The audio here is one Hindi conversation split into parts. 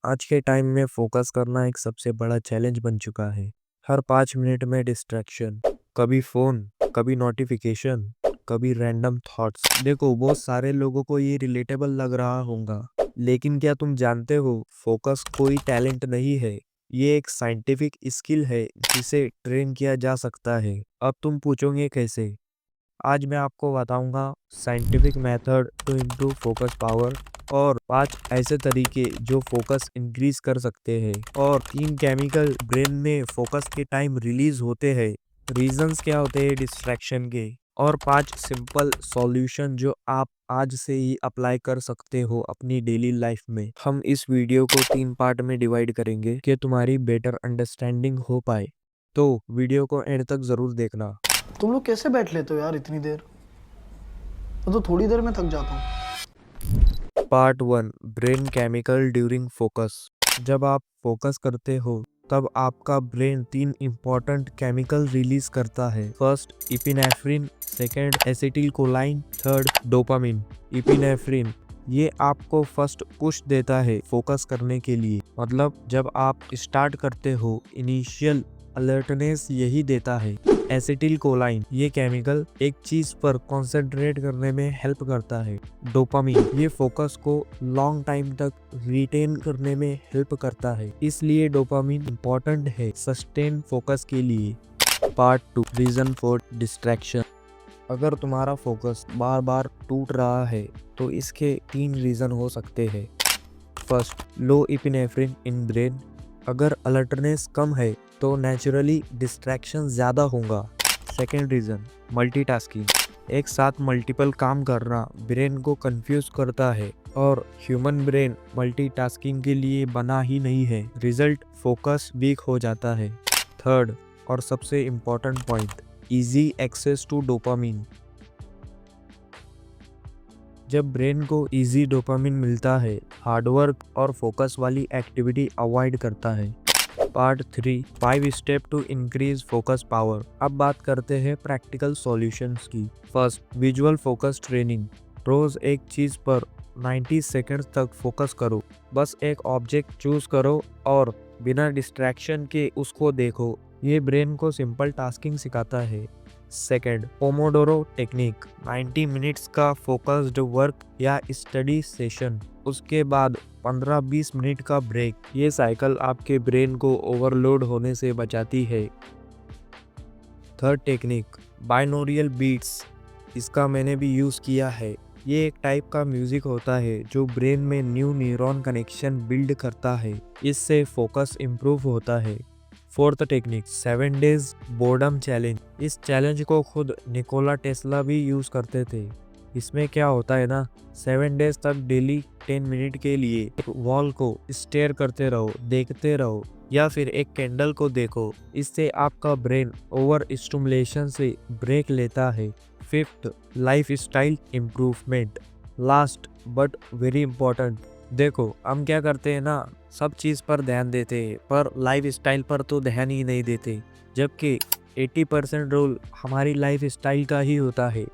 आज के टाइम में फोकस करना एक सबसे बड़ा चैलेंज बन चुका है। हर 5 मिनट में डिस्ट्रैक्शन, कभी फोन, कभी नोटिफिकेशन, कभी रैंडम थॉट्स। देखो, बहुत सारे लोगों को ये रिलेटेबल लग रहा होगा, लेकिन क्या तुम जानते हो, फोकस कोई टैलेंट नहीं है। ये एक साइंटिफिक स्किल है जिसे ट्रेन किया जा सकता है। अब तुम पूछोगे कैसे? आज मैं आपको बताऊंगा scientific method to improve focus power और 5 ऐसे तरीके जो फोकस इंक्रीज कर सकते हैं, और 3 केमिकल ब्रेन में फोकस के टाइम रिलीज होते हैं। रीजंस क्या होते हैं डिस्ट्रैक्शन के, और 5 सिंपल सॉल्यूशन जो आप आज से ही अप्लाई कर सकते हो अपनी डेली लाइफ में। हम इस वीडियो को 3 पार्ट में डिवाइड करेंगे कि तुम्हारी बेटर अंडरस्टैंडिंग हो पाए, तो वीडियो को एंड तक जरूर देखना। तुम लोग कैसे बैठ लेते हो यार इतनी देर? मैं तो थोड़ी देर में थक जाता हूँ। Part 1, brain chemical during focus. जब आप फोकस करते हो तब आपका ब्रेन 3 इम्पोर्टेंट केमिकल रिलीज करता है। First epinephrine, second acetyl कोलाइन, third dopamine. Epinephrine ये आपको फर्स्ट पुश देता है फोकस करने के लिए, मतलब जब आप स्टार्ट करते हो इनिशियल अलर्टनेस यही देता है। एसिटिल कोलाइन ये केमिकल एक चीज पर कंसंट्रेट करने में हेल्प करता है। डोपामिन ये फोकस को लॉन्ग टाइम तक रिटेन करने में हेल्प करता है, इसलिए डोपामिन इम्पोर्टेंट है सस्टेन फोकस के लिए। Part 2, reason for distraction. अगर तुम्हारा फोकस बार बार टूट रहा है तो इसके 3 रीजन हो सकते हैं। First, low epinephrine in brain. अगर अलर्टनेस कम है तो नेचुरली डिस्ट्रैक्शन ज़्यादा होगा। Second reason, multitasking. एक साथ मल्टीपल काम करना ब्रेन को कंफ्यूज करता है, और ह्यूमन ब्रेन मल्टीटास्किंग के लिए बना ही नहीं है। रिजल्ट, फोकस वीक हो जाता है। थर्ड और सबसे important point, easy access to dopamine. जब ब्रेन को इजी डोपामिन मिलता है, हार्डवर्क और फोकस वाली एक्टिविटी अवॉइड करता है। Part 3, 5 step to increase focus power. अब बात करते हैं प्रैक्टिकल सॉल्यूशंस की। First, visual focus training. रोज एक चीज पर 90 सेकंड्स तक फोकस करो। बस एक ऑब्जेक्ट चूज करो और बिना डिस्ट्रैक्शन के उसको देखो। ये ब्रेन को सिंपल टास्किंग सिखाता है। Second, Pomodoro technique. 90 मिनट्स का फोकस्ड वर्क या स्टडी सेशन, उसके बाद 15-20 मिनट का ब्रेक। ये साइकिल आपके ब्रेन को ओवरलोड होने से बचाती है। Third technique, binaural beats. इसका मैंने भी यूज़ किया है। ये एक टाइप का म्यूजिक होता है जो ब्रेन में न्यू न्यूरॉन कनेक्शन बिल्ड करता है। इससे फोकस इम्प्रूव होता है। Fourth technique, 7 days boredom challenge. इस चैलेंज को खुद निकोला टेस्ला भी यूज़ करते थे। इसमें क्या होता है ना, 7 डेज तक डेली 10 मिनट के लिए एक वॉल को स्टेयर करते रहो, देखते रहो, या फिर एक कैंडल को देखो। इससे आपका ब्रेन ओवर स्टिमुलेशन से ब्रेक लेता है। Fifth, life style improvement. Last but very important. देखो, हम क्या करते हैं ना, सब चीज़ पर ध्यान देते हैं पर लाइफ स्टाइल पर तो ध्यान ही नहीं देते, जबकि 80% रोल हमारी लाइफ स्टाइल का ही होता है।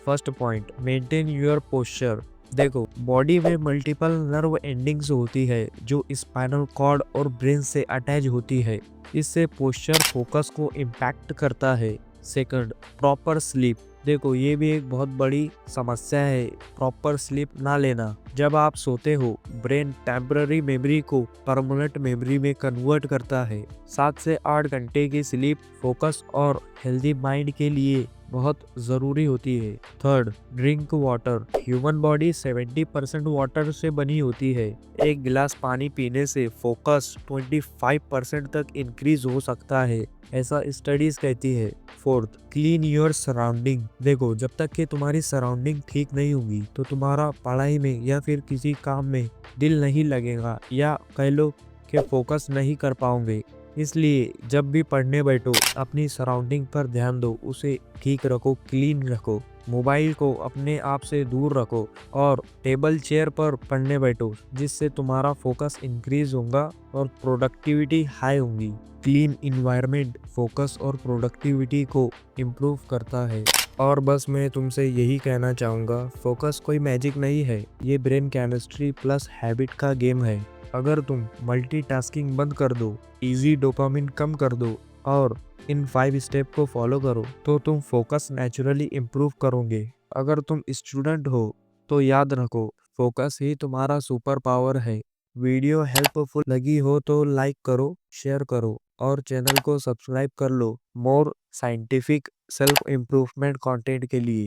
First point, maintain your posture. देखो, बॉडी में मल्टीपल नर्व एंडिंग्स होती है जो स्पाइनल कॉर्ड और ब्रेन से अटैच होती है। इससे पोस्चर फोकस को इम्पैक्ट करता है। Second, proper sleep. देखो, ये भी एक बहुत बड़ी समस्या है, प्रॉपर स्लीप ना लेना। जब आप सोते हो, ब्रेन टेम्पररी मेमोरी को परमानेंट मेमोरी में कन्वर्ट करता है। 7 से 8 घंटे की स्लीप फोकस और हेल्दी माइंड के लिए बहुत ज़रूरी होती है। Third, drink water. Human body 70% water से बनी होती है। एक गिलास पानी पीने से फोकस 25% तक इंक्रीज हो सकता है, ऐसा स्टडीज कहती है। Fourth, clean your surrounding. देखो, जब तक कि तुम्हारी सराउंडिंग ठीक नहीं होगी तो तुम्हारा पढ़ाई में या फिर किसी काम में दिल नहीं लगेगा, या कह लो कि फोकस नहीं कर पाओगे। इसलिए जब भी पढ़ने बैठो अपनी सराउंडिंग पर ध्यान दो, उसे ठीक रखो, क्लीन रखो। मोबाइल को अपने आप से दूर रखो और टेबल चेयर पर पढ़ने बैठो, जिससे तुम्हारा फोकस इंक्रीज होगा और प्रोडक्टिविटी हाई होगी। क्लीन इन्वायरमेंट फोकस और प्रोडक्टिविटी को इम्प्रूव करता है। और बस मैं तुमसे यही कहना चाहूँगा, फोकस कोई मैजिक नहीं है, ये ब्रेन केमिस्ट्री प्लस हैबिट का गेम है। अगर तुम मल्टीटास्किंग बंद कर दो, इजी डोपामिन कम कर दो और इन 5 स्टेप को फॉलो करो तो तुम फोकस नेचुरली इम्प्रूव करोगे। अगर तुम स्टूडेंट हो तो याद रखो, फोकस ही तुम्हारा सुपर पावर है। वीडियो हेल्पफुल लगी हो तो लाइक करो, शेयर करो और चैनल को सब्सक्राइब कर लो more scientific self improvement content के लिए।